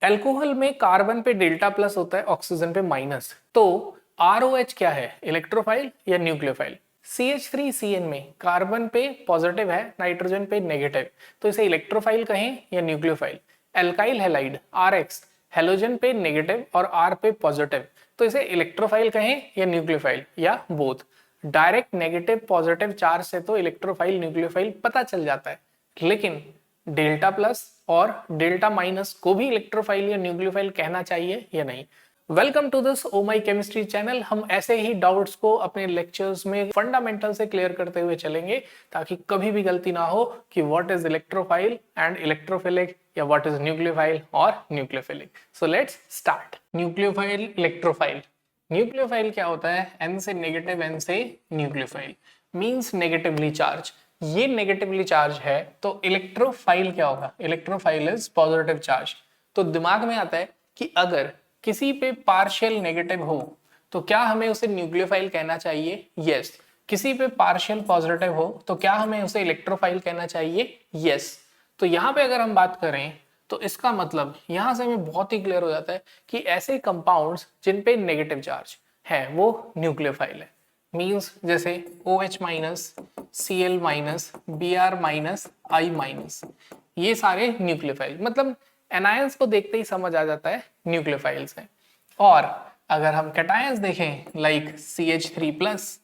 Alcohol में carbon पे delta plus होता है, ऑक्सीजन पे माइनस। तो ROH क्या है, इलेक्ट्रोफाइल या न्यूक्लियोफाइल? CH3CN में कार्बन पे पॉजिटिव है, नाइट्रोजन पे नेगेटिव, तो इसे इलेक्ट्रोफाइल कहें या nucleophile? Alkyl halide RX halogen पे नेगेटिव और R पे पॉजिटिव, तो इसे इलेक्ट्रोफाइल कहें या न्यूक्लियोफाइल या both? Direct negative positive charge से तो इलेक्ट्रोफाइल न्यूक्लियोफाइल पता चल जाता है, लेकिन डेल्टा प्लस और डेल्टा माइनस को भी इलेक्ट्रोफाइल या न्यूक्लियोफाइल कहना चाहिए या नहीं? Welcome to this oh my chemistry channel. हम ऐसे ही डाउट्स को अपने लेक्चर्स में फंडामेंटल से क्लियर करते हुए चलेंगे, ताकि कभी भी गलती ना हो कि what is electrophile and electrophilic या व्हाट इज न्यूक्लियोफाइल और nucleophilic. So let's start. Nucleophile, electrophile. Nucleophile क्या होता है? N से नेगेटिव, N से न्यूक्लियोफाइल मींस नेगेटिवली चार्ज। ये नेगेटिवली चार्ज है, तो इलेक्ट्रोफाइल क्या होगा? Electrophile is positive charge. तो दिमाग में आता है कि अगर किसी पे पार्शियल नेगेटिव हो तो क्या हमें उसे न्यूक्लियोफाइल कहना चाहिए? यस। किसी पे पार्शियल पॉजिटिव हो तो क्या हमें उसे इलेक्ट्रोफाइल कहना चाहिए? यस। तो यहाँ पे अगर हम बात करें तो इसका मतलब यहां से हमें बहुत ही क्लियर हो जाता है कि ऐसे कंपाउंड्स जिन पे नेगेटिव चार्ज है वो न्यूक्लियोफाइल है। मींस जैसे OH minus, Cl minus, Br minus, I minus, ये सारे न्यूक्लियोफाइल, मतलब एनायंस को देखते ही समझ आ जाता है न्यूक्लियोफाइल्स हैं। और अगर हम कैटायंस देखें लाइक CH3 प्लस,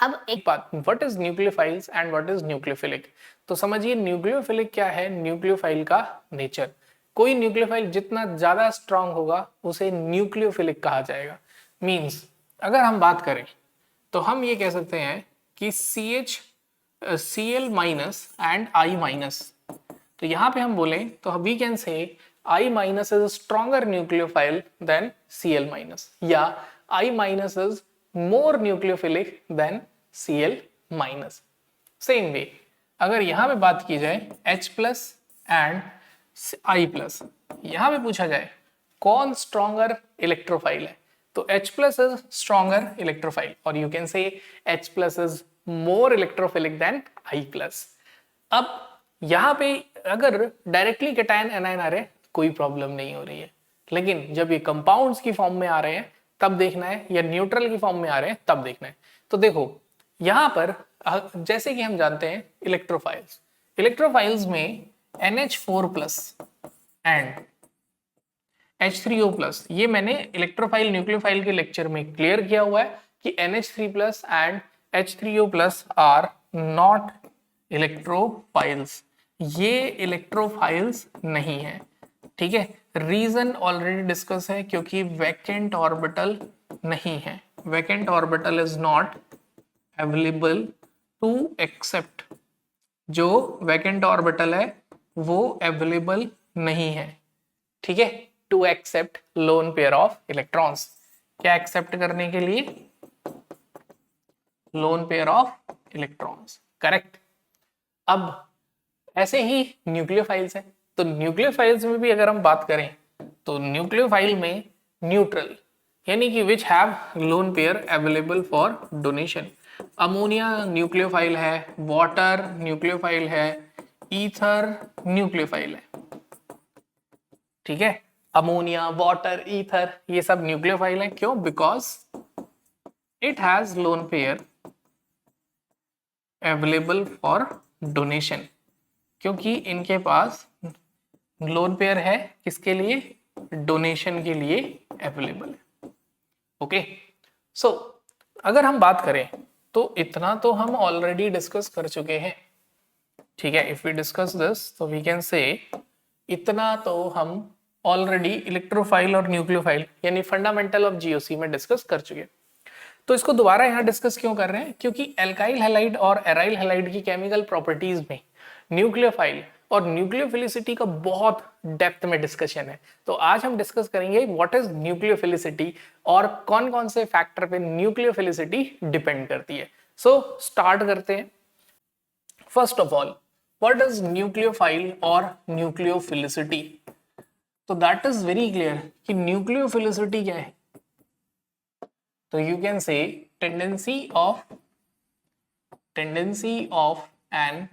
अब एक बात, what is nucleophiles and what is nucleophilic? तो समझिए न्यूक्लियोफिलिक क्या है, न्यूक्लियोफाइल का नेचर। कोई न्यूक्लियोफाइल जितना ज्यादा स्ट्रांग होगा उसे न्यूक्लियोफिलिक कहा जाएगा। मींस अगर हम बात करें तो हम ये कह सकते हैं कि Cl minus and I minus, तो यहां पे हम बोलें तो we can say I minus is stronger nucleophile than Cl minus, या I minus is more nucleophilic than Cl minus. Same way अगर यहां पे बात की जाए H plus and I plus, यहां पे पूछा जाए कौन स्ट्रॉन्गर इलेक्ट्रोफाइल है, तो H plus is stronger electrophile, और you can say H plus is more electrophilic than I plus. अब यहां पे अगर डायरेक्टली कैटायन एनायन आ रहे हैं कोई प्रॉब्लम नहीं हो रही है, लेकिन जब ये कंपाउंड्स की फॉर्म में आ रहे हैं तब देखना है, या न्यूट्रल की फॉर्म में आ रहे हैं तब देखना है। तो देखो यहां पर जैसे कि हम जानते हैं इलेक्ट्रोफाइल्स, इलेक्ट्रोफाइल्स में NH4 plus and H3O plus, ये मैंने इलेक्ट्रोफाइल न्यूक्लियोफाइल के लेक्चर में क्लियर किया हुआ है कि NH3 plus and H3O plus are not electrophiles, ये इलेक्ट्रोफाइल्स नहीं है। ठीक है, रीजन ऑलरेडी डिस्कस है, क्योंकि वैकेंट ऑर्बिटल नहीं है, vacant orbital is not available to accept, जो वैकेंट ऑर्बिटल है वो अवेलेबल नहीं है। ठीक है, to accept lone pair of electrons, क्या एक्सेप्ट करने के लिए? Lone pair of electrons, correct. अब ऐसे ही न्यूक्लियोफाइल्स हैं, तो न्यूक्लियोफाइल्स में भी अगर हम बात करें तो न्यूक्लियोफाइल में न्यूट्रल यानी कि which have lone pair available for donation, ammonia nucleophile है, वाटर न्यूक्लियोफाइल है, ईथर न्यूक्लियोफाइल है। ठीक है, अमोनिया, वाटर, ईथर ये सब न्यूक्लियोफाइल है। क्यों? Because it has lone pair available for donation, क्योंकि इनके पास लोन पेयर है किसके लिए? डोनेशन के लिए अवेलेबल है। ओके, सो अगर हम बात करें तो इतना तो हम ऑलरेडी डिस्कस कर चुके हैं। ठीक है, इफ वी डिस्कस दिस तो वी कैन से इतना तो हम ऑलरेडी इलेक्ट्रोफाइल और न्यूक्लियोफाइल यानी फंडामेंटल ऑफ जीओसी में डिस्कस कर चुके हैं। तो इसको दोबारा यहाँ डिस्कस क्यों कर रहे हैं? क्योंकि एल्काइल हैलाइड और एराइल हैलाइड की केमिकल प्रॉपर्टीज में न्यूक्लियोफाइल और न्यूक्लियोफिलिसिटी का बहुत डेप्थ में डिस्कशन है। तो आज हम डिस्कस करेंगे व्हाट इज न्यूक्लियोफिलिसिटी और कौन कौन से फैक्टर पे न्यूक्लियोफिलिसिटी डिपेंड करती है। सो स्टार्ट करते हैं। First of all, what is nucleophile और न्यूक्लियोफिलिसिटी? तो दैट इज वेरी क्लियर कि न्यूक्लियोफिलिसिटी क्या है, तो you can say tendency of an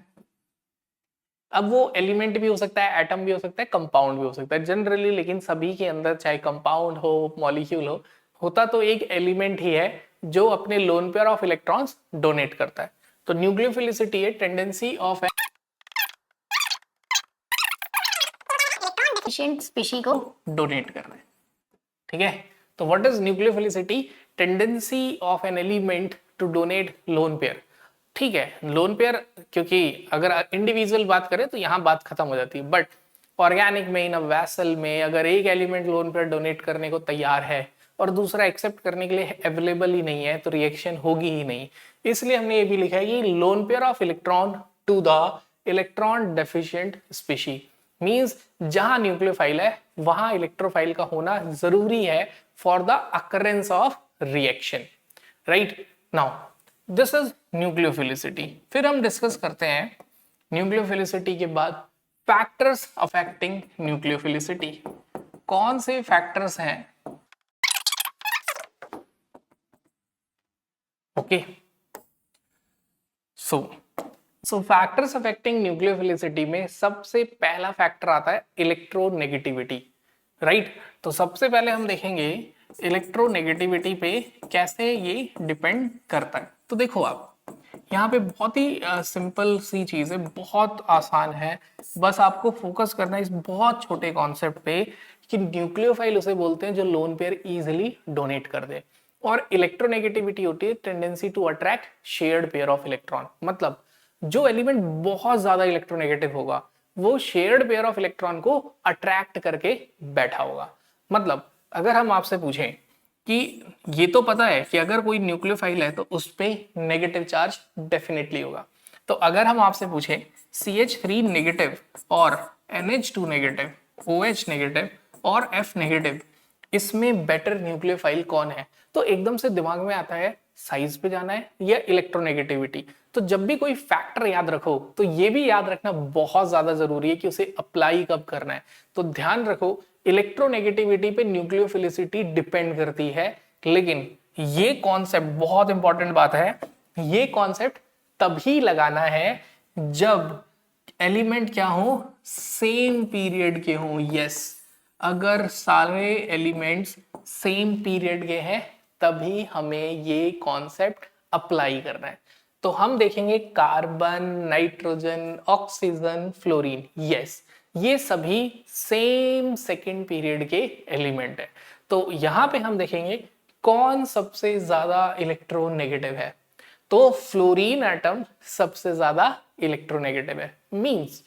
अब वो एलिमेंट भी हो सकता है, एटम भी हो सकता है, कंपाउंड भी हो सकता है जनरली, लेकिन सभी के अंदर चाहे कंपाउंड हो, मॉलिक्यूल हो, होता तो एक एलिमेंट ही है जो अपने lone pair of electrons donate करता है। तो न्यूक्लियोफिलिसिटी है टेंडेंसी ऑफ स्पीशीज को डोनेट करना है। ठीक है, तो what is nucleophilicity? Tendency of an element to donate lone pair. ठीक है, लोन पेयर, क्योंकि अगर इंडिविजुअल बात करें तो यहां बात खत्म हो जाती है, बट ऑर्गेनिक में, इन अ वैसल में, अगर एक एलिमेंट लोन पेयर डोनेट करने को तैयार है और दूसरा एक्सेप्ट करने के लिए अवेलेबल ही नहीं है, तो रिएक्शन होगी ही नहीं। इसलिए हमने ये भी लिखा है कि lone pair of electron to the electron deficient species, means जहां न्यूक्लियोफाइल है वहां इलेक्ट्रोफाइल का होना जरूरी है for the occurrence of reaction. Right, now this is nucleophilicity. फिर हम डिस्कस करते हैं न्यूक्लियोफिलिसिटी के बाद फैक्टर्स अफेक्टिंग न्यूक्लियोफिलिसिटी। कौन से फैक्टर्स हैं? ओके, सो फैक्टर्स अफेक्टिंग न्यूक्लियोफिलिसिटी में सबसे पहला फैक्टर आता है इलेक्ट्रोनेगेटिविटी। राइट, तो सबसे पहले हम देखेंगे इलेक्ट्रोनेगेटिविटी पे कैसे ये डिपेंड करता है। तो देखो आप यहाँ पे बहुत ही सिंपल सी चीज है, बहुत आसान है, बस आपको फोकस करना है इस बहुत छोटे कॉन्सेप्ट पे कि न्यूक्लियोफाइल उसे बोलते हैं जो लोन पेयर इजीली डोनेट कर दे, और इलेक्ट्रोनेगेटिविटी होती है tendency to attract shared pair of electron. मतलब जो एलिमेंट बहुत ज्यादा इलेक्ट्रोनेगेटिव होगा वो शेयर्ड पेयर ऑफ इलेक्ट्रॉन को अट्रैक्ट करके बैठा होगा। मतलब अगर हम आपसे पूछें कि ये तो पता है कि अगर कोई न्यूक्लियोफाइल है तो उस पे नेगेटिव चार्ज डेफिनेटली होगा, तो अगर हम आपसे पूछें CH3 नेगेटिव और NH2 नेगेटिव, OH नेगेटिव और F नेगेटिव, इसमें बेटर न्यूक्लियोफाइल कौन है, तो एकदम से दिमाग में आता है साइज पे जाना है या इलेक्ट्रोनेगेटिविटी। तो जब भी कोई फैक्टर याद रखो तो ये भी याद रखना बहुत ज्यादा जरूरी है कि उसे अप्लाई कब करना है। तो ध्यान रखो इलेक्ट्रोनेगेटिविटी पे न्यूक्लियोफिलिसिटी डिपेंड करती है, लेकिन ये कॉन्सेप्ट बहुत इंपॉर्टेंट बात है, ये कॉन्सेप्ट तभी लगाना है जब एलिमेंट क्या हो, सेम पीरियड के हो। यस, अगर सारे एलिमेंट्स सेम पीरियड के हैं तभी हमें ये कॉन्सेप्ट अप्लाई करना है। तो हम देखेंगे carbon, nitrogen, oxygen, fluorine, yes ये सभी सेम सेकेंड पीरियड के एलिमेंट है। तो यहां पे हम देखेंगे कौन सबसे ज्यादा इलेक्ट्रोनेगेटिव है, तो फ्लोरीन एटम सबसे ज्यादा इलेक्ट्रोनेगेटिव है, मींस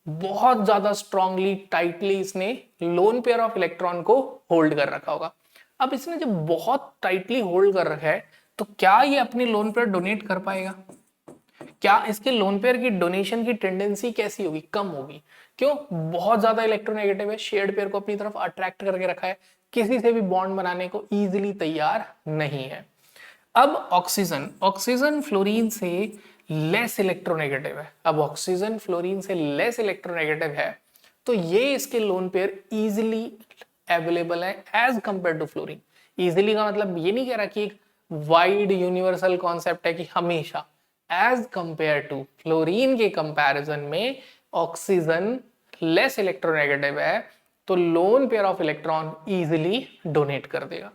बहुत ज्यादा स्ट्रांगली टाइटली इसने लोन पेयर ऑफ इलेक्ट्रॉन को होल्ड कर रखा होगा। अब इसने जब बहुत टाइटली होल्ड कर रखा है तो क्या ये अपनी लोन पेयर डोनेट कर पाएगा? क्या इसके लोन पेयर की डोनेशन की टेंडेंसी कैसी होगी? कम होगी। क्यों? बहुत ज्यादा इलेक्ट्रोनेगेटिव है, शेयर्ड पेयर को अपनी तरफ अट्रैक्ट करके रखा है, किसी से भी बॉन्ड बनाने को इजीली तैयार नहीं है। अब ऑक्सीजन, ऑक्सीजन फ्लोरीन से लेस इलेक्ट्रोनेगेटिव है। अब ऑक्सीजन फ्लोरीन से लेस इलेक्ट्रोनेगेटिव है तो ये इसके लोन पेयर इजीली अवेलेबल है as compare to fluorine. Easily का मतलब ये नहीं कह रहा कि एक वाइड यूनिवर्सल कॉन्सेप्ट है कि हमेशा, एज कंपेयर टू फ्लोरीन के कंपैरिजन में ऑक्सीजन लेस इलेक्ट्रोनेगेटिव है तो loan pair of electron easily donate कर देगा।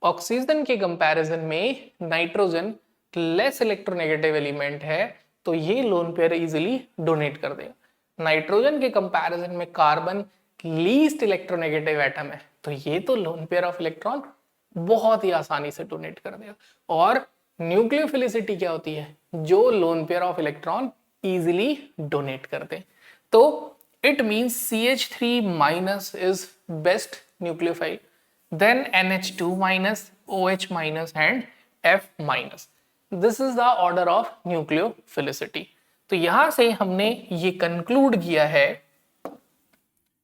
ऑक्सीजन के कंपैरिजन में नाइट्रोजन लेस इलेक्ट्रोनेगेटिव एलिमेंट है तो ये लोन पेयर इजीली डोनेट कर देगा। नाइट्रोजन के कंपैरिजन में कार्बन लीस्ट इलेक्ट्रोनेगेटिव एटम है तो ये तो लोन पेयर ऑफ इलेक्ट्रॉन बहुत ही आसानी से डोनेट कर देगा। और न्यूक्लियोफिलिसिटी क्या होती है? जो lone pair of electron easily donate कर दे। तो it means CH3 minus is best nucleophile, then NH2 minus, OH minus and F minus. This is the order of nucleophilicity. तो यहां से हमने ये कंक्लूड किया है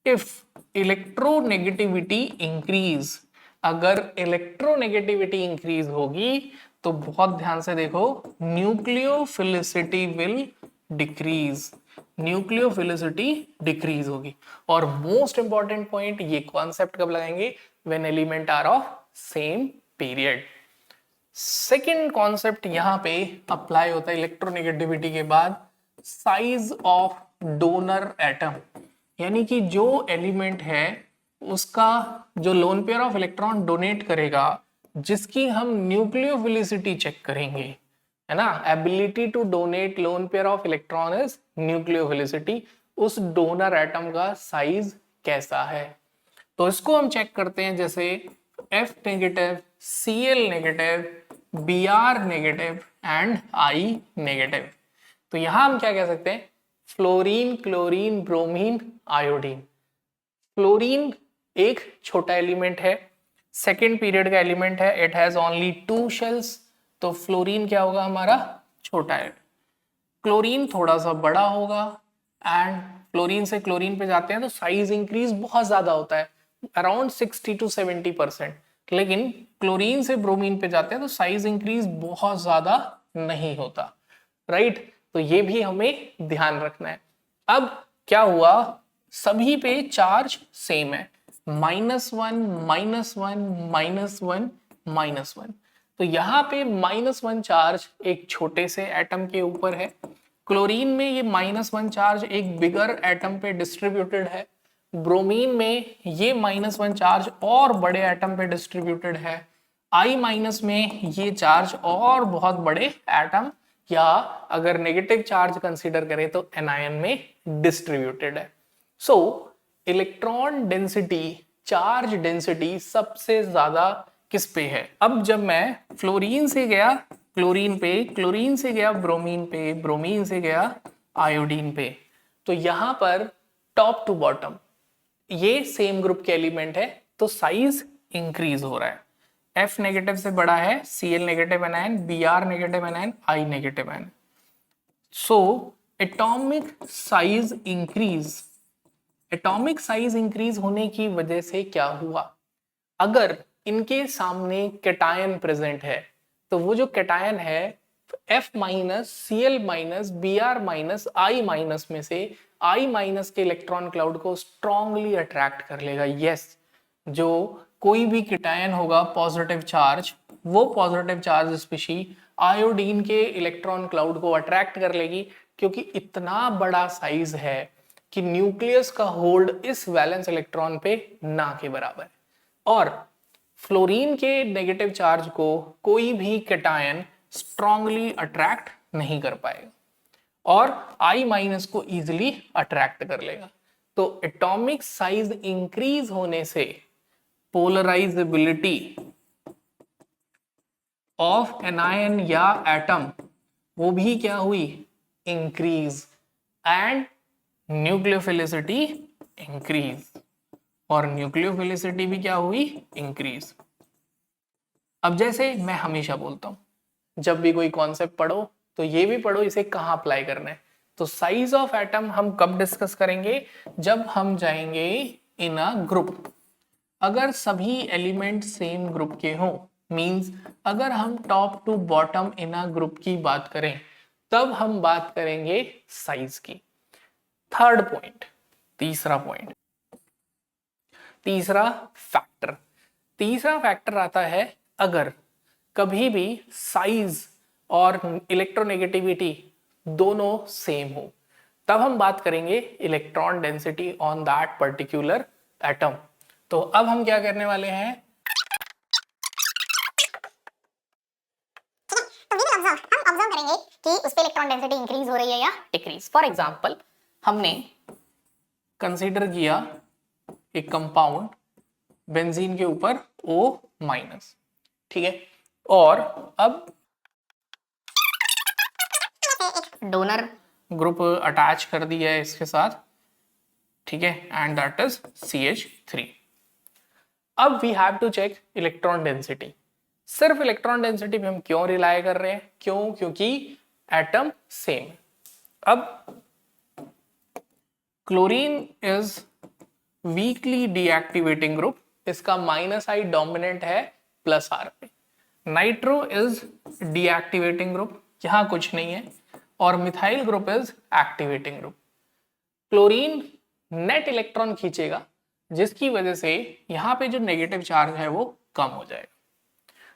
इफ इलेक्ट्रोनेगेटिविटी इंक्रीज, अगर इलेक्ट्रोनेगेटिविटी इंक्रीज होगी तो बहुत ध्यान से देखो nucleophilicity will decrease, nucleophilicity decrease होगी। और मोस्ट इंपॉर्टेंट पॉइंट, ये कॉन्सेप्ट कब लगाएंगे? When element are of same period. Second concept यहां पे अप्लाई होता है इलेक्ट्रोनेगेटिविटी के बाद, साइज ऑफ डोनर एटम, यानी कि जो एलिमेंट है उसका जो lone pair of electron donate करेगा, जिसकी हम न्यूक्लियोफिलिसिटी चेक करेंगे, है ना, ability to donate lone pair of electron is nucleophilicity, उस डोनर एटम का साइज कैसा है। तो इसको हम चेक करते हैं, जैसे F negative, Cl negative, Br negative and I negative. तो यहां हम क्या कह सकते हैं, fluorine, chlorine, bromine, iodine. Fluorine एक छोटा एलिमेंट है, सेकेंड पीरियड का एलिमेंट है, इट हैज ओनली 2 शेल्स, तो फ्लोरीन क्या होगा हमारा, छोटा है। क्लोरीन थोड़ा सा बड़ा होगा, एंड फ्लोरीन से क्लोरीन पे जाते हैं तो साइज इंक्रीज बहुत ज्यादा होता है, अराउंड 60 to 70%, लेकिन क्लोरीन से ब्रोमीन पे जाते हैं तो साइज इंक्रीज बहुत ज्यादा नहीं होता, राइट। तो ये भी हमें ध्यान रखना है। अब क्या हुआ, सभी पे चार्ज सेम है, -1, -1, -1, -1। तो यहाँ पे -1 चार्ज एक छोटे से एटम के ऊपर है, क्लोरीन में ये -1 चार्ज एक बिगर एटम पे डिस्ट्रीब्यूटेड है, ब्रोमीन में ये -1 चार्ज और बड़े एटम पे डिस्ट्रीब्यूटेड है, I- में ये चार्ज और बहुत बड़े एटम या अगर नेगेटिव चार्ज कंसीडर करें तो एनायन में डिस्ट्रीब्यूटेड है। सो इलेक्ट्रॉन डेंसिटी, चार्ज डेंसिटी सबसे ज्यादा किस पे है। अब जब मैं फ्लोरीन से गया क्लोरीन पे, क्लोरीन से गया ब्रोमीन पे, ब्रोमीन से गया आयोडीन पे, तो यहां पर टॉप टू बॉटम ये सेम ग्रुप के एलिमेंट है, तो साइज इंक्रीज हो रहा है। F नेगेटिव से बड़ा है, Cl negative anion, Br negative anion, I negative anion. So atomic size increase, atomic size increase होने की वजह से क्या हुआ, अगर इनके सामने कैटायन प्रेजेंट है, तो वो जो कैटायन है F-, Cl-, Br-, I- में से I- के इलेक्ट्रॉन क्लाउड को स्ट्रांगली अट्रैक्ट कर लेगा। यस, जो कोई भी कैटायन होगा पॉजिटिव चार्ज, वो पॉजिटिव चार्ज स्पीशी आयोडीन के इलेक्ट्रॉन क्लाउड को अट्रैक्ट कर लेगी, क्योंकि इतना बड़ा साइज है कि न्यूक्लियस का होल्ड इस वैलेंस इलेक्ट्रॉन पे ना के बराबर है। और फ्लोरीन के नेगेटिव चार्ज को कोई भी कैटायन स्ट्रांगली अट्रैक्ट नहीं कर पाएगा और I- को इजीली अट्रैक्ट कर लेगा। तो एटॉमिक साइज इंक्रीज होने से पोलराइजेबिलिटी ऑफ एनायन या एटम वो भी क्या हुई, इंक्रीज, एंड न्यूक्लियोफिलिसिटी इंक्रीज, और न्यूक्लियोफिलिसिटी भी क्या हुई, इंक्रीज। अब जैसे मैं हमेशा बोलता हूं, जब भी कोई कॉन्सेप्ट पढ़ो तो ये भी पढ़ो इसे कहाँ अप्लाई करना है। तो साइज ऑफ एटम हम कब डिस्कस करेंगे, जब हम जाएंगे इन अ ग्रुप। अगर सभी एलिमेंट सेम ग्रुप के हों, मींस अगर हम top to bottom in a group की बात करें, तब हम बात करेंगे साइज की। थर्ड पॉइंट, तीसरा पॉइंट, तीसरा फैक्टर, तीसरा फैक्टर आता है अगर कभी भी साइज और इलेक्ट्रोनेगेटिविटी दोनों सेम हो, तब हम बात करेंगे electron density on that particular atom. तो अब हम क्या करने वाले हैं, हम ऑब्जर्व करेंगे कि उस पे इलेक्ट्रॉन डेंसिटी इंक्रीज हो रही है या डिक्रीज। फॉर एग्जांपल, हमने कंसीडर किया एक कंपाउंड बेंजीन के ऊपर O-, ठीक है, और अब डोनर ग्रुप अटैच कर दिया है इसके साथ, ठीक है, एंड दैट इज CH3। अब we have to check electron density. सिर्फ इलेक्ट्रॉन डेंसिटी पे हम क्यों रिलाय कर रहे हैं, क्यों, क्योंकि एटम सेम। अब chlorine is weakly deactivating group, इसका -I डोमिनेंट है +R पे। नाइट्रो इज डीएक्टिवेटिंग ग्रुप, यहां कुछ नहीं है, और methyl group is activating group. Chlorine net electron खींचेगा, जिसकी वजह से यहां पे जो नेगेटिव चार्ज है वो कम हो जाएगा।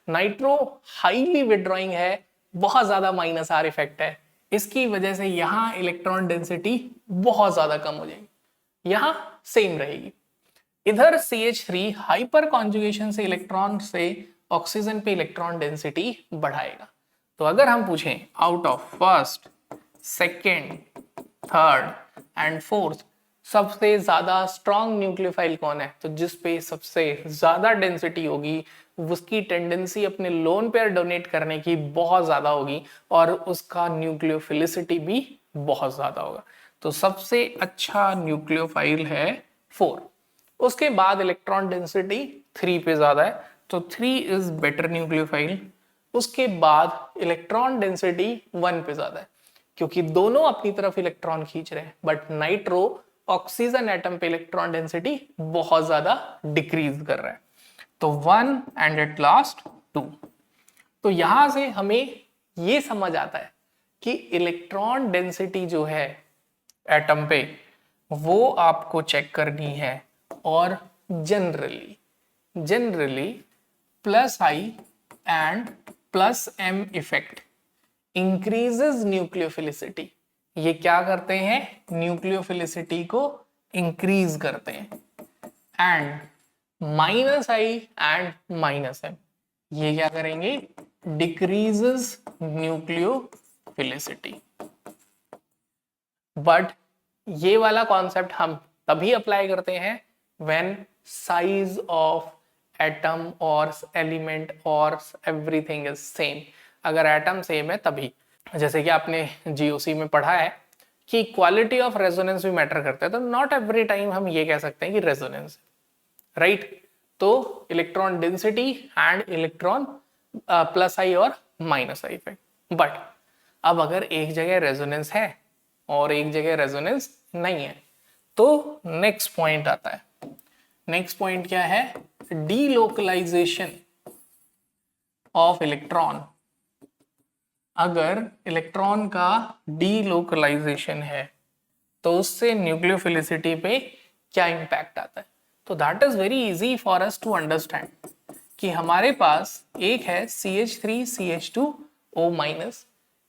नाइट्रो हाईली विड्रॉइंग है, बहुत ज्यादा -R इफेक्ट है, इसकी वजह से यहाँ इलेक्ट्रॉन डेंसिटी बहुत ज्यादा कम हो जाएगी, यहाँ सेम रहेगी। इधर CH3 हाइपर कॉन्जुगेशन से इलेक्ट्रॉन से ऑक्सीजन पे इलेक्ट्रॉन डेंसिटी बढ़ाएगा। तो अगर हम पूछें out of first, second, third and fourth सबसे ज्यादा स्ट्रॉन्ग न्यूक्लियोफाइल कौन है, तो जिस पे सबसे ज्यादा डेंसिटी होगी उसकी टेंडेंसी अपने लोन पेयर डोनेट करने की बहुत ज्यादा होगी और उसका न्यूक्लियोफिलिसिटी भी बहुत ज्यादा होगा। तो सबसे अच्छा न्यूक्लियोफाइल है 4। उसके बाद इलेक्ट्रॉन डेंसिटी 3 पे ज्यादा है, तो 3 इज बेटर न्यूक्लियोफाइल। उसके बाद इलेक्ट्रॉन डेंसिटी 1 पे ज्यादा है, क्योंकि दोनों अपनी तरफ इलेक्ट्रॉन खींच रहे हैं, बट नाइट्रो ऑक्सीजन एटम पे इलेक्ट्रॉन डेंसिटी बहुत ज्यादा डिक्रीज कर रहा है। तो 1 एंड एट लास्ट 2। तो यहां से हमें ये समझ आता है कि इलेक्ट्रॉन डेंसिटी जो है एटम पे वो आपको चेक करनी है, और generally plus I and plus M effect increases nucleophilicity. ये क्या करते हैं, न्यूक्लियोफिलिसिटी को इंक्रीज करते हैं। And minus I and minus M ये क्या करेंगे, डिक्रीजेस न्यूक्लियोफिलिसिटी। बट ये वाला कॉन्सेप्ट हम तभी अप्लाई करते हैं व्हेन साइज ऑफ एटम और एलिमेंट और एवरीथिंग इज सेम। अगर एटम सेम है तभी, जैसे कि आपने जीओसी में पढ़ा है कि क्वालिटी ऑफ रेजोनेंस भी मैटर करता है, तो नॉट एवरी टाइम हम ये कह सकते हैं कि रेजोनेंस, राइट। तो electron density and electron plus I और माइनस आई इफेक्ट। बट अब अगर एक जगह रेजोनेंस है और एक जगह रेजोनेंस नहीं है, तो नेक्स्ट पॉइंट आता है। नेक्स्ट पॉइंट क्या है, डीलोकलाइजेशन ऑफ इलेक्ट्रॉन। अगर इलेक्ट्रॉन का डीलोकलाइजेशन है तो उससे न्यूक्लियोफिलिसिटी पे क्या इंपैक्ट आता है। तो that is very easy for us to understand कि हमारे पास एक है CH3CH2O-,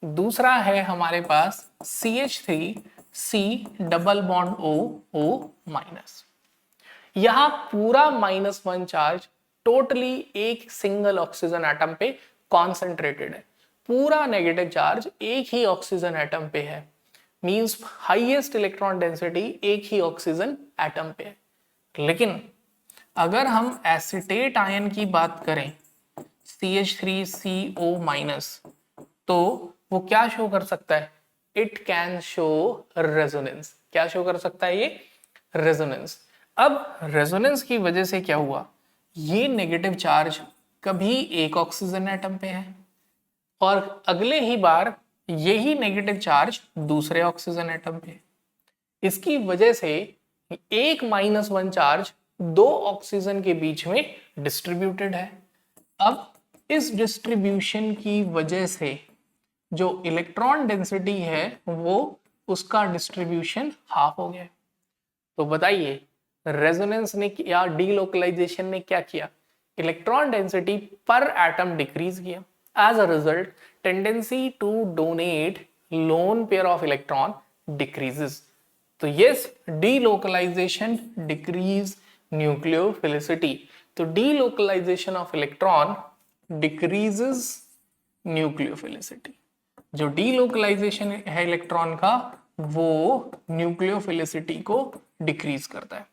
दूसरा है हमारे पास CH3C डबल बॉन्ड O-O-। यहां पूरा -1 चार्ज टोटली एक सिंगल ऑक्सीजन एटम पे कॉन्सेंट्रेटेड है, पूरा नेगेटिव चार्ज एक ही ऑक्सीजन एटम पे है, मींस हाईएस्ट इलेक्ट्रॉन डेंसिटी एक ही ऑक्सीजन एटम पे है। लेकिन अगर हम एसिटेट आयन की बात करें CH3CO-, तो वो क्या शो कर सकता है, इट कैन शो रेजोनेंस। क्या शो कर सकता है ये, रेजोनेंस। अब रेजोनेंस की वजह से क्या हुआ, ये नेगेटिव चार्ज कभी एक ऑक्सीजन एटम पे है और अगले ही बार यही नेगेटिव चार्ज दूसरे ऑक्सीजन एटम पे। इसकी वजह से एक -1 चार्ज दो ऑक्सीजन के बीच में डिस्ट्रीब्यूटेड है। अब इस डिस्ट्रीब्यूशन की वजह से जो इलेक्ट्रॉन डेंसिटी है वो उसका डिस्ट्रीब्यूशन हाफ हो गया। तो बताइए रेजोनेंस ने या डीलोकलाइजेशन ने क्या किया, इलेक्ट्रॉन डेंसिटी पर एटम डिक्रीज किया। As a result tendency to donate lone pair of electron decreases. तो यस, डीलोकलाइजेशन डिक्रीज न्यूक्लियोफिलिसिटी। तो delocalization of electron decreases nucleophilicity. जो डीलोकलाइजेशन है इलेक्ट्रॉन का वो न्यूक्लियोफिलिसिटी को डिक्रीज करता है।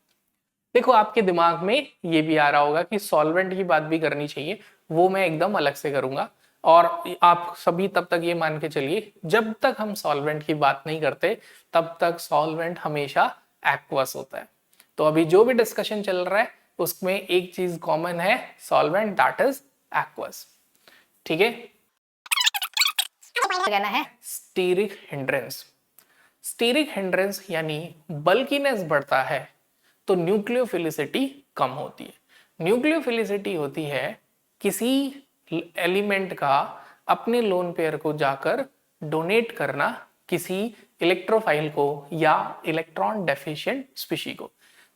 देखो आपके दिमाग में ये भी आ रहा होगा कि सॉल्वेंट की बात भी करनी चाहिए, वो मैं एकदम अलग से करूंगा। और आप सभी तब तक ये मान के चलिए जब तक हम सॉल्वेंट की बात नहीं करते तब तक सॉल्वेंट हमेशा एक्वस होता है। तो अभी जो भी डिस्कशन चल रहा है उसमें एक चीज कॉमन है, सॉल्वेंट, दैट इज एक्वस। ठीक है, कहना है स्टीरिक हिंड्रेंस। स्टीरिक हिंड्रेंस यानी बल्कीनेस बढ़ता है तो न्यूक्लियोफिलिसिटी कम होती है। न्यूक्लियोफिलिसिटी होती है किसी एलिमेंट का अपने लोन पेयर को जाकर डोनेट करना किसी इलेक्ट्रोफाइल को या इलेक्ट्रॉन डेफिशिएंट स्पीशी को।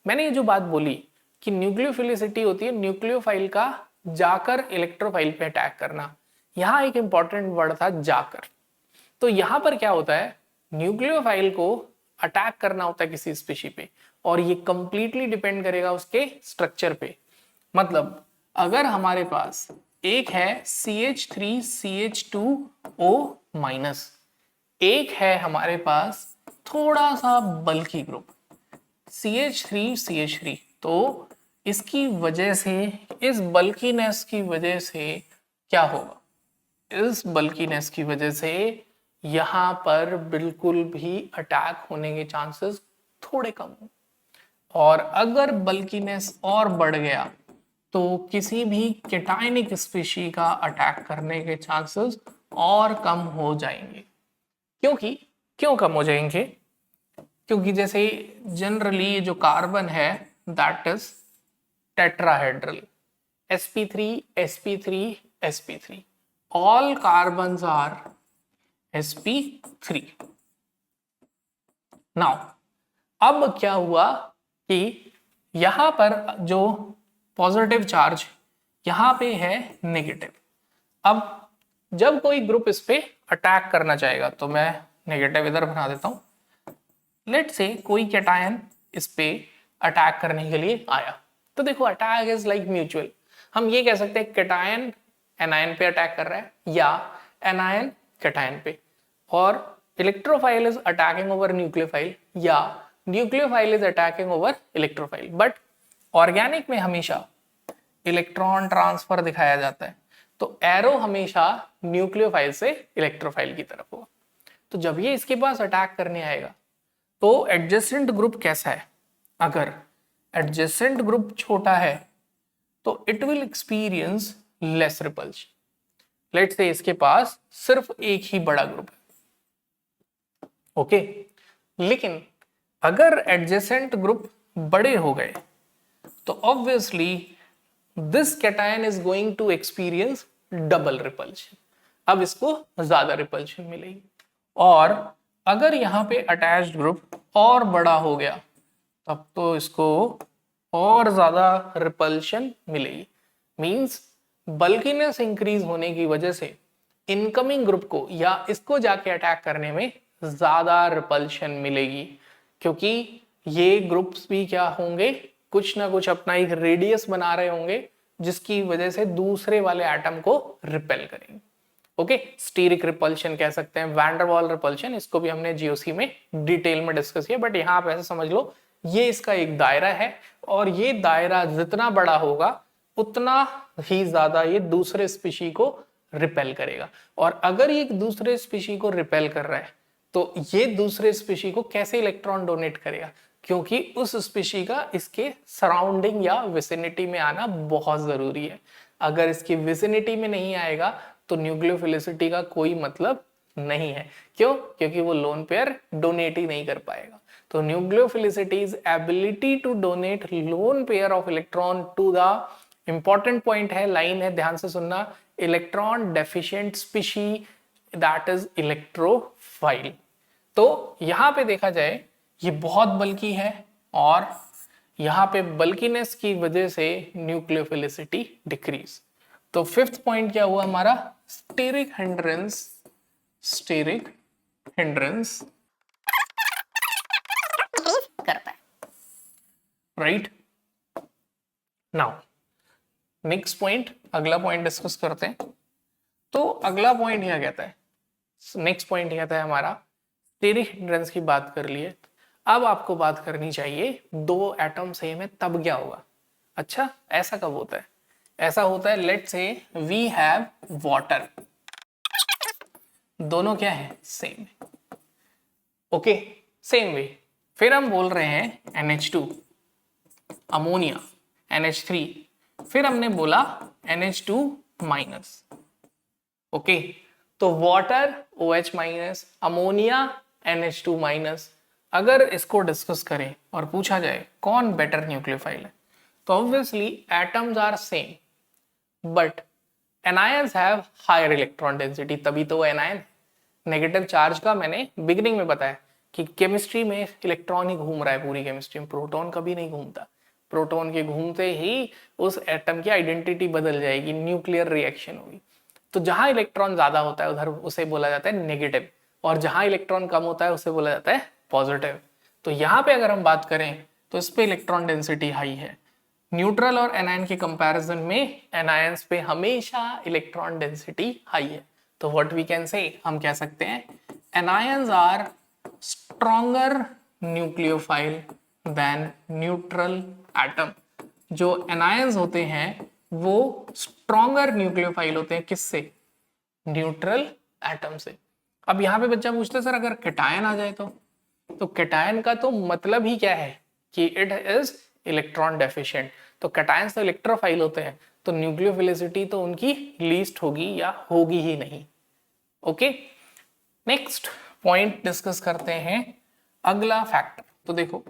मैंने ये जो बात बोली कि न्यूक्लियोफिलिसिटी होती है न्यूक्लियोफाइल का जाकर इलेक्ट्रोफाइल पे अटैक करना, यहां एक इंपॉर्टेंट वर्ड था जाकर। तो यहां पर क्या होता है, न्यूक्लियोफाइल को अटैक करना होता है किसी स्पीशी पे, और ये कंप्लीटली डिपेंड करेगा उसके स्ट्रक्चर पे। मतलब अगर हमारे पास एक है CH3CH2O माइनस, एक है हमारे पास थोड़ा सा बल्की ग्रुप CH3CH3, तो इसकी वजह से, इस बल्कीनेस की वजह से क्या होगा, इस बल्कीनेस की वजह से यहां पर बिल्कुल भी अटैक होने के चांसेस थोड़े कम हो, और अगर बल्कीनेस और बढ़ गया तो किसी भी केटायनिक स्पीशी का अटैक करने के चांसेस और कम हो जाएंगे। क्यों कम हो जाएंगे? क्योंकि जैसे जनरली जो कार्बन है that is tetrahedral, sp3 sp3 sp3, all carbons are sp3। Now अब क्या हुआ कि यहां पर जो पॉजिटिव चार्ज यहां पे है नेगेटिव। अब जब कोई ग्रुप इस पे अटैक करना चाहेगा, तो मैं नेगेटिव इधर बना देता हूं। लेट से कोई कैटायन इस पे अटैक करने के लिए आया, तो देखो अटैक इज लाइक म्यूचुअल। हम ये कह सकते हैं कैटायन एनायन पे अटैक कर रहा है या एनायन कैटायन पे, और electrophile is attacking over nucleophile या nucleophile is attacking over electrophile. But organic में हमेशा इलेक्ट्रॉन ट्रांसफर दिखाया जाता है, तो एरो हमेशा न्यूक्लियोफाइल से इलेक्ट्रोफाइल की तरफ होगा। तो जब ये इसके पास अटैक करने आएगा तो एडजेसेंट ग्रुप कैसा है, अगर एडजेसेंट ग्रुप छोटा है तो it will experience less repulsion. Let's say इसके पास सिर्फ एक ही बड़ा ग्रुप है, ओके। लेकिन अगर एडजेसेंट ग्रुप बड़े हो गए तो obviously this cation is going to experience double repulsion. अब इसको ज्यादा रिपल्शन मिलेगी, और अगर यहां पे अटैच्ड ग्रुप और बड़ा हो गया तब तो इसको और ज्यादा रिपल्शन मिलेगी। मींस बल्कीनेस इंक्रीज होने की वजह से इनकमिंग ग्रुप को या इसको जाके अटैक करने में ज्यादा रिपल्शन मिलेगी, क्योंकि ये ग्रुप्स भी क्या होंगे, कुछ ना कुछ अपना एक रेडियस बना रहे होंगे जिसकी वजह से दूसरे वाले एटम को रिपेल करेंगे। ओके, स्टीरिक रिपल्शन कह सकते हैं, वैंडरवाल रिपल्शन, इसको भी हमने जीओसी में डिटेल में डिस्कस किया। बट यहाँ आप ऐसे समझ लो ये इसका एक दायरा है, और ये दायरा जितना बड़ा होगा उतना ही ज्यादा ये दूसरे स्पीशी को रिपेल करेगा। और अगर ये दूसरे स्पीशी को रिपेल कर रहा है तो ये दूसरे स्पीशी को कैसे इलेक्ट्रॉन डोनेट करेगा, क्योंकि उस स्पीशी का इसके सराउंडिंग या विसिनिटी में आना बहुत जरूरी है। अगर इसकी विसिनिटी में नहीं आएगा तो न्यूक्लियोफिलिसिटी का कोई मतलब नहीं है। क्यों? क्योंकि वो लोन पेयर डोनेट ही नहीं कर पाएगा। तो nucleophilicity is ability to donate lone pair of electron to the, important point है, लाइन है, ध्यान से सुनना, electron deficient species that is electrophile. तो यहां पे देखा जाए ये बहुत बल्की है, और यहां पे बल्कीनेस की वजह से न्यूक्लियोफिलिसिटी डिक्रीज। तो फिफ्थ पॉइंट क्या हुआ हमारा, स्टेरिक हिंड्रेंस, स्टेरिक हिंड्रेंस करता है। राइट। नाउ नेक्स्ट पॉइंट, अगला पॉइंट डिस्कस करते हैं। तो अगला पॉइंट क्या कहता है, नेक्स्ट पॉइंट कहता है हमारा स्टेरिक हिंड्रेंस की बात कर लिए। अब आपको बात करनी चाहिए दो एटम सेम है तब क्या होगा। अच्छा, ऐसा कब होता है? ऐसा होता है, let's say we have water, दोनों क्या है, सेम, ओके, सेम वे। फिर हम बोल रहे हैं NH2, अमोनिया, NH3, फिर हमने बोला NH2 माइनस, ओके। तो water OH minus, ammonia NH2 minus. अगर इसको डिस्कस करें और पूछा जाए कौन बेटर न्यूक्लियोफाइल है, तो obviously atoms are same but anions have higher electron density, तभी तो वो एनायन। नेगेटिव चार्ज का मैंने बिगिनिंग में बताया कि केमिस्ट्री में इलेक्ट्रॉन ही घूम रहा है, पूरी केमिस्ट्री में प्रोटॉन कभी नहीं घूमता। प्रोटॉन के घूमते ही उस एटम की आइडेंटिटी बदल जाएगी, न्यूक्लियर रिएक्शन होगी। तो जहां इलेक्ट्रॉन ज्यादा होता है उधर उसे बोला जाता है नेगेटिव, और जहां इलेक्ट्रॉन कम होता है उसे बोला जाता है पॉजिटिव। तो यहाँ पे अगर हम बात करें तो इस पे इलेक्ट्रॉन डेंसिटी हाई है। न्यूट्रल और एनायन के कंपैरिजन में एनायंस पे हमेशा इलेक्ट्रॉन डेंसिटी हाई है। तो व्हाट वी कैन से, हम कह सकते हैं anions are stronger nucleophile than neutral atom. जो एनायंस होते हैं वो स्ट्रॉन्गर न्यूक्लियोफाइल होते हैं, किससे? न्यूट्रल एटम से। अब यहाँ पे बच्चा पूछता है सर अगर कैटायन आ जाए तो कैटायन का तो मतलब ही क्या है कि इट इज इलेक्ट्रॉन डेफिशिएंट। तो कैटायंस तो इलेक्ट्रोफाइल होते हैं, तो न्यूक्लियोफिलिसिटी तो उनकी लीस्ट होगी या होगी ही नहीं। ओके, नेक्स्ट पॉइंट डिस्कस करते हैं, अगला फैक्टर। तो देखो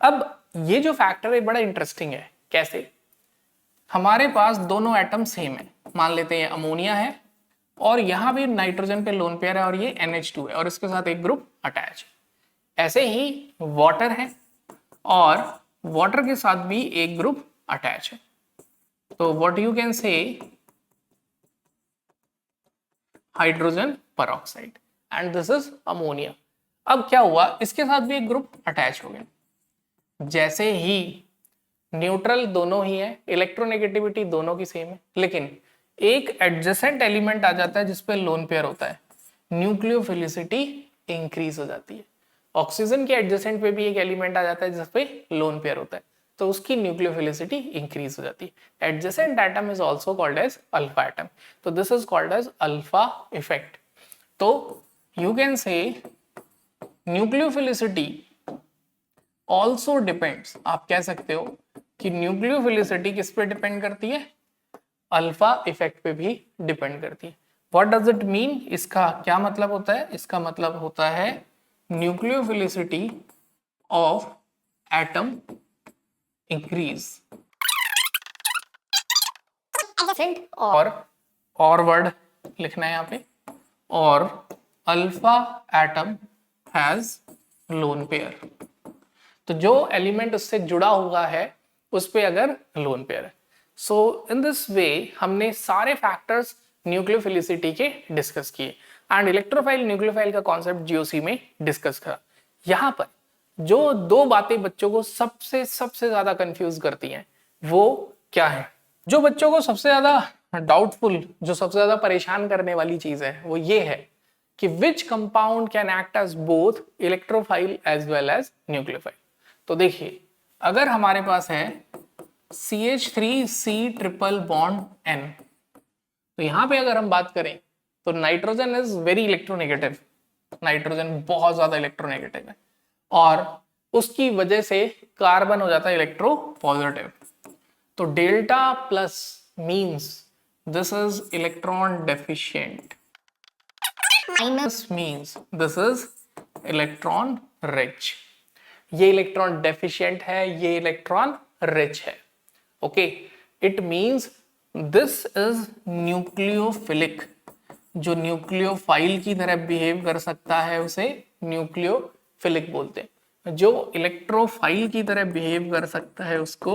अब ये जो फैक्टर है बड़ा इंटरेस्टिंग है। कैसे? हमारे पास दोनों एटम सेम है, मान लेते हैं अमोनिया है और यहां भी नाइट्रोजन पे लोन पेयर है और ये NH2 है और इसके साथ एक ग्रुप अटैच है। ऐसे ही वाटर है और वाटर के साथ भी एक ग्रुप अटैच है। तो व्हाट यू कैन से hydrogen peroxide and this is ammonia. अब क्या हुआ, इसके साथ भी एक ग्रुप अटैच हो गया। जैसे ही न्यूट्रल दोनों ही है, इलेक्ट्रोनेगेटिविटी दोनों की सेम है, लेकिन एक एडजेसेंट एलिमेंट आ जाता है जिसपे लोन पेयर होता है, न्यूक्लियोफिलिसिटी इंक्रीज हो जाती है। ऑक्सीजन के एडजेसेंट पे भी एक एलिमेंट आ जाता है जिसपे लोन पेयर होता है, तो उसकी न्यूक्लियोफिलिसिटी इंक्रीज हो जाती है। Adjacent atom is also called as alpha atom, तो this is called as alpha effect. तो you can say nucleophilicity also depends, आप कह सकते हो कि न्यूक्लियोफिलिसिटी किस पे डिपेंड करती है? अल्फा इफेक्ट पे भी डिपेंड करती है। What does it mean? इसका क्या मतलब होता है? इसका मतलब होता है न्यूक्लियोफिलिसिटी ऑफ एटम इंक्रीज और वर्ड लिखना है यहाँ पे, और alpha atom has lone pair. तो जो एलिमेंट उससे जुड़ा हुआ है उस पे अगर लोन पेयर है। सो इन दिस वे हमने सारे फैक्टर्स न्यूक्लियोफिलिसिटी के डिस्कस किए एंड इलेक्ट्रोफाइल न्यूक्लियोफाइल का कॉन्सेप्ट जीओसी में डिस्कस करा। यहाँ पर जो दो बातें बच्चों को सबसे ज्यादा कंफ्यूज करती हैं वो क्या है? जो बच्चों को सबसे ज्यादा डाउटफुल, जो सबसे ज्यादा परेशान करने वाली चीज है वो ये है कि which compound can act as both electrophile as well as nucleophile. तो देखिए अगर हमारे पास है CH3C ट्रिपल बॉन्ड N, तो यहां पे अगर हम बात करें तो nitrogen is very electronegative, nitrogen बहुत ज्यादा इलेक्ट्रोनेगेटिव है और उसकी वजह से कार्बन हो जाता है इलेक्ट्रो पॉजिटिव। तो delta plus means this is electron deficient, minus means this is electron rich. ये इलेक्ट्रॉन डेफिशिएंट है, ये इलेक्ट्रॉन रिच है। Okay, it means this is nucleophilic. जो न्यूक्लियोफाइल की तरह बिहेव कर सकता है उसे न्यूक्लियोफिलिक बोलते हैं। जो इलेक्ट्रोफाइल की तरह बिहेव कर सकता है उसको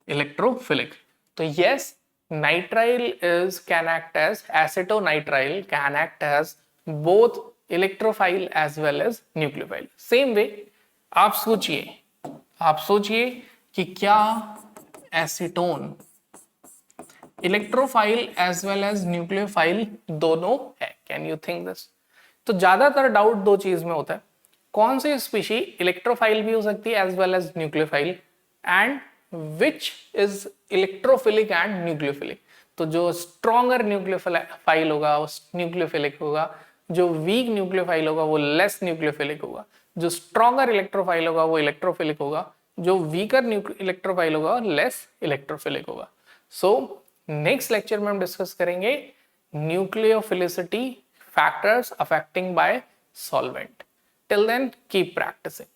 इलेक्ट्रोफिलिक। तो yes, nitrile is can act as, acetonitrile can act as both electrophile as well as nucleophile. Same way आप सोचिए कि क्या acetone electrophile as well as nucleophile दोनों है? Can you think this? तो ज्यादातर डाउट दो चीज में होता है, कौन सी स्पीशी इलेक्ट्रोफाइल भी हो सकती है as well as nucleophile, and which is electrophilic and nucleophilic. तो जो स्ट्रॉन्गर न्यूक्लियोफाइल होगा वो न्यूक्लियोफिलिक होगा, जो वीक न्यूक्लियोफाइल होगा वो लेस न्यूक्लियोफिलिक होगा, जो स्ट्रॉन्गर इलेक्ट्रोफाइल होगा वो इलेक्ट्रोफिलिक होगा, जो वीकर इलेक्ट्रोफाइल होगा लेस इलेक्ट्रोफिलिक होगा। सो नेक्स्ट लेक्चर में हम डिस्कस करेंगे nucleophilicity factors affecting by solvent. Till then keep practising.